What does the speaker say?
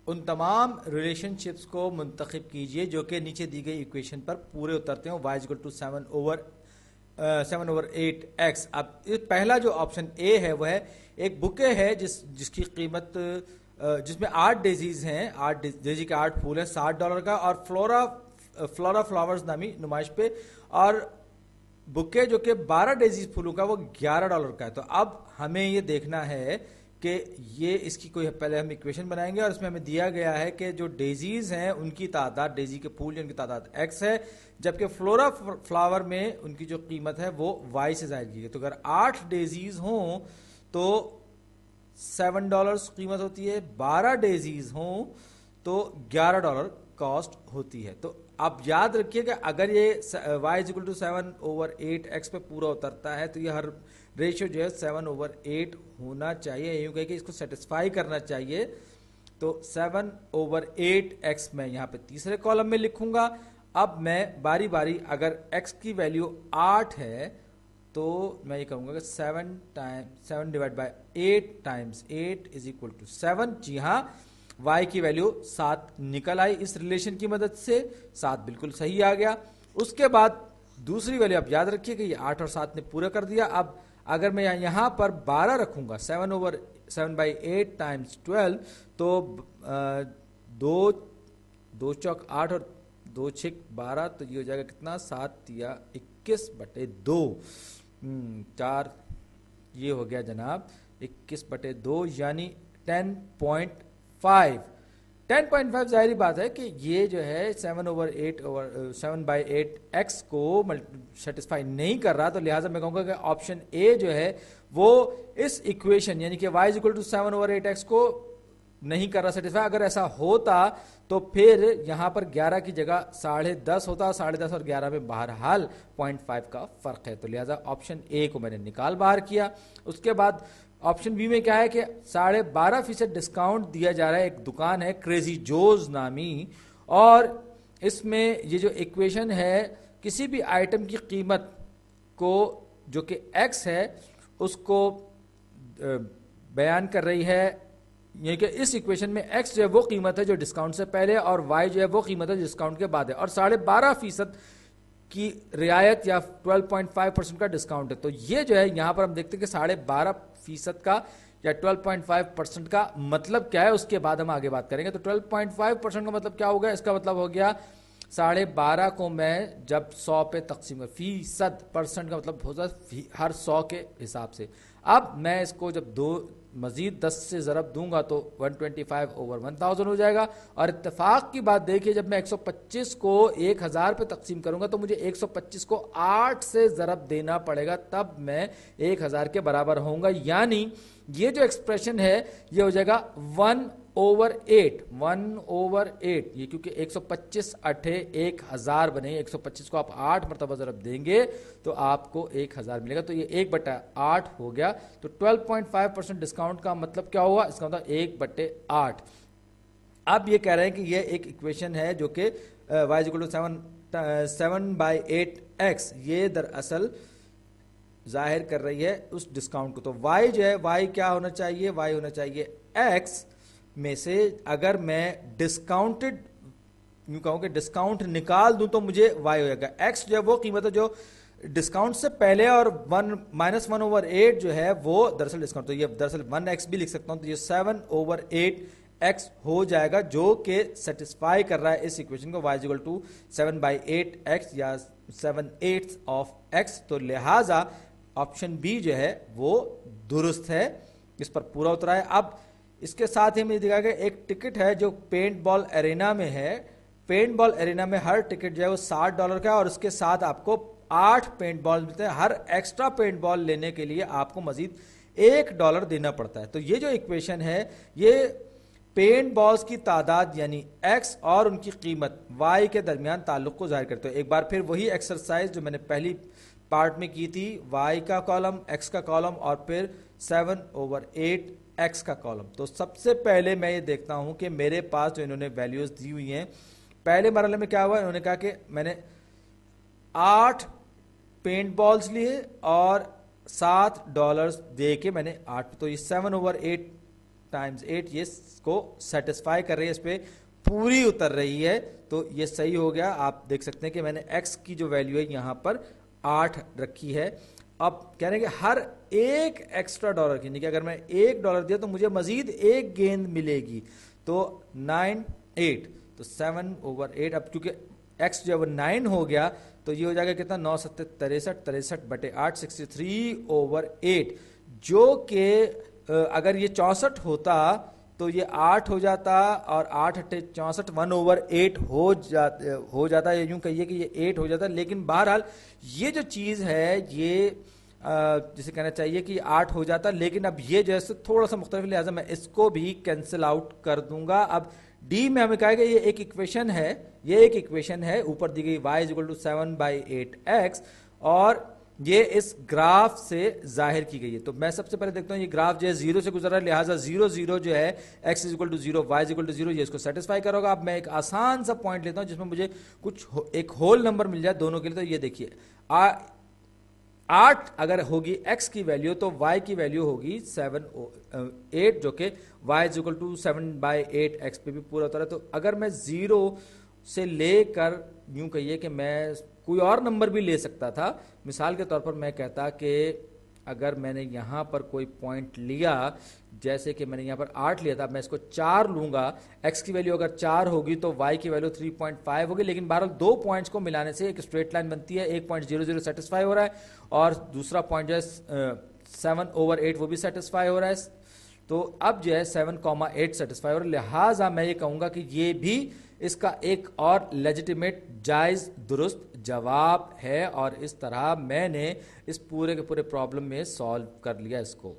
उन तमाम रिलेशनशिप्स को मुंतखब कीजिए जो कि नीचे दी गई इक्वेशन पर पूरे उतरते हो। y equal to 7/8x। अब पहला जो ऑप्शन ए है वह है एक बुके है जिसकी कीमत जिसमें 8 डेजीज हैं, 8 डेजी के 8 फूल हैं, $60 का, और फ्लोरा फ्लावर्स नामी नुमाइश पे, और बुके जो कि 12 डेजीज फूलों का वो $11 का है। तो अब हमें ये देखना है कि ये इसकी कोई, पहले हम इक्वेशन बनाएंगे और इसमें हमें दिया गया है कि जो डेजीज हैं उनकी तादाद, डेजी के फूल उनकी तादाद x है, जबकि फ्लोरा फ्लावर में उनकी जो कीमत है वो y से जाहिर की है। तो अगर 8 डेजीज हों तो $7 कीमत होती है, 12 डेजीज हों तो $11 कॉस्ट होती है। तो आप याद रखिए कि अगर ये y इक्वल टू 7/8x पे पूरा उतरता है तो ये हर रेशियो जो है 7/8 होना चाहिए, यूं कह के इसको सेटिस्फाई करना चाहिए। तो 7/8x मैं यहाँ पे तीसरे कॉलम में लिखूंगा। अब मैं बारी बारी, अगर x की वैल्यू 8 है तो मैं ये कहूँगा कि 7 divide by 8 times 8 is equal to 7। जी हाँ, y की वैल्यू 7 निकल आई इस रिलेशन की मदद से, 7 बिल्कुल सही आ गया। उसके बाद दूसरी वैल्यू आप याद रखिए कि ये 8 और 7 ने पूरा कर दिया। अब अगर मैं यहाँ पर 12 रखूंगा, 7/8 टाइम्स 12, तो दो चौक 8 और 2 छिक 12, तो ये हो जाएगा कितना, 7 या 21/2, 4, ये हो गया जनाब 21/2 यानी 10.5। 10.5 जाहिर बात है कि ये जो है 7/8x को सेटिस्फाई नहीं कर रहा, तो लिहाजा मैं कहूँगा कि ऑप्शन ए जो है वो इस इक्वेशन यानी कि y इक्वल टू 7/8x को नहीं कर रहा सेटिस्फाई। अगर ऐसा होता तो फिर यहाँ पर 11 की जगह 10.5 होता, 10.5 और 11 में बहरहाल 0.5 का फर्क है। तो लिहाजा ऑप्शन ए को मैंने निकाल बाहर किया। उसके बाद ऑप्शन बी में क्या है कि 12.5% डिस्काउंट दिया जा रहा है। एक दुकान है क्रेजी जोज नामी, और इसमें ये जो इक्वेशन है किसी भी आइटम की कीमत को जो कि x है उसको बयान कर रही है, यानी कि इस इक्वेशन में x जो है वो कीमत है जो डिस्काउंट से पहले, और y जो है वो कीमत है जो डिस्काउंट के बाद है, और 12.5% की रियायत या 12.5% का डिस्काउंट है। तो ये जो है यहाँ पर हम देखते हैं कि 12.5% का या 12.5% का मतलब क्या है, उसके बाद हम आगे बात करेंगे। तो 12.5% का मतलब क्या होगा, इसका मतलब हो गया 12.5 को मैं जब 100 पे तकसीम, फीसद, परसेंट का मतलब होता है हर 100 के हिसाब से। अब मैं इसको जब मजीद 10 से ज़रब दूंगा तो 125/1000 हो जाएगा। और इत्तेफाक की बात देखिए, जब मैं 125 को 1000 पे तकसीम करूंगा तो मुझे 125 को 8 से ज़रब देना पड़ेगा, तब मैं 1000 के बराबर होऊंगा। यानी ये जो एक्सप्रेशन है ये हो जाएगा 1/8, 1/8। ये क्योंकि 125 अठे 1000 बने, 125 को आप 8 मरतबा ज़रब देंगे तो आपको 1000 मिलेगा, तो ये 1/8 हो गया। तो 12.5% डिस्काउंट का मतलब क्या हुआ, इसका मतलब 1/8। अब ये कह रहे हैं कि ये एक इक्वेशन है जो कि y इक्वल टू 7/8x, ये दरअसल जाहिर कर रही है उस डिस्काउंट को। तो y जो है, y क्या होना चाहिए, y होना चाहिए x में से, अगर मैं डिस्काउंटेड यूं कहूं कि डिस्काउंट निकाल दूं तो मुझे y हो जाएगा। x जो है वो कीमत है जो डिस्काउंट से पहले, और -1/8 जो है वो दरअसल डिस्काउंट, तो ये दरअसल 1x भी लिख सकता हूं। तो ये 7/8x हो जाएगा जो कि सेटिस्फाई कर रहा है इस इक्वेशन को, y इक्वल टू 7/8x या 7/8 ऑफ x। तो लिहाजा ऑप्शन बी जो है वो दुरुस्त है, इस पर पूरा उतरा है। अब इसके साथ ही मुझे दिखाया गया एक टिकट है जो पेंट बॉल एरेना में है। पेंट बॉल एरेना में हर टिकट जो है वो $60 का है, और उसके साथ आपको 8 पेंट बॉल मिलते हैं। हर एक्स्ट्रा पेंट बॉल लेने के लिए आपको मजीद $1 देना पड़ता है। तो ये जो इक्वेशन है ये पेंट बॉल्स की तादाद यानी x और उनकी कीमत y के दरमियान ताल्लुक को जाहिर करते हैं। एक बार फिर वही एक्सरसाइज जो मैंने पहली पार्ट में की थी, y का कॉलम, x का कॉलम, और फिर 7/8x का कॉलम। तो सबसे पहले मैं ये देखता हूं कि मेरे पास जो इन्होंने वैल्यूज दी हुई हैं, पहले मरहले में क्या हुआ, इन्होंने कहा कि मैंने 8 पेंट बॉल्स लिए और $7 दे के मैंने 8, तो ये 7/8 टाइम्स 8 ये इसको सेटिस्फाई कर रही है, इस पे पूरी उतर रही है, तो ये सही हो गया। आप देख सकते हैं कि मैंने x की जो वैल्यू है यहां पर 8 रखी है। अब कह रहे हैं कि हर एक एक्स्ट्रा डॉलर की, कि अगर मैं $1 दिया तो मुझे मजीद एक गेंद मिलेगी, तो 9 8 तो 7/8। अब क्योंकि x जब 9 हो गया तो ये हो जाएगा कितना, 9 7 63 63 बटे 8 63/8, जो कि अगर ये 64 होता तो ये 8 हो जाता, और 8 8 64 1/8 हो जाता, यूं कहिए कि ये 8 हो जाता। लेकिन बहरहाल ये जो चीज़ है ये जिसे कहना चाहिए कि 8 हो जाता, लेकिन अब ये जैसे थोड़ा सा मुख्तलिफ, लिहाजा मैं इसको भी कैंसिल आउट कर दूंगा। अब डी में हमें कहा गया ये एक इक्वेशन है, ये एक इक्वेशन है, ऊपर दी गई y = 7/8x, और ये इस ग्राफ से जाहिर की गई है। तो मैं सबसे पहले देखता हूं ये ग्राफ जो है 0 से गुजर रहा है, लिहाजा 0 0 जो है x = 0 y = 0, ये इसको सेटिस्फाई करोगा। अब मैं एक आसान सा पॉइंट लेता हूं जिसमें मुझे कुछ एक होल नंबर मिल जाए दोनों के लिए। तो ये देखिए 8 अगर होगी x की वैल्यू तो y की वैल्यू होगी 8, जो कि y = 7/8x पे भी पूरा होता है। तो अगर मैं 0 से लेकर यूं कहिए कि मैं कोई और नंबर भी ले सकता था, मिसाल के तौर पर मैं कहता कि अगर मैंने यहाँ पर कोई पॉइंट लिया, जैसे कि मैंने यहाँ पर 8 लिया था, मैं इसको 4 लूंगा, x की वैल्यू अगर 4 होगी तो y की वैल्यू 3.5 होगी। लेकिन बहरहाल दो पॉइंट्स को मिलाने से एक स्ट्रेट लाइन बनती है, 1.00 सेटिस्फाई हो रहा है, और दूसरा पॉइंट जो है 7/8 वो भी सेटिस्फाई हो रहा है। तो अब जो है 7,8 सेटिस्फाई हो रहा है, लिहाजा मैं ये कहूँगा कि ये भी इसका एक और लेजिटिमेट जायज़ दुरुस्त जवाब है, और इस तरह मैंने इस पूरे के पूरे प्रॉब्लम में सॉल्व कर लिया इसको।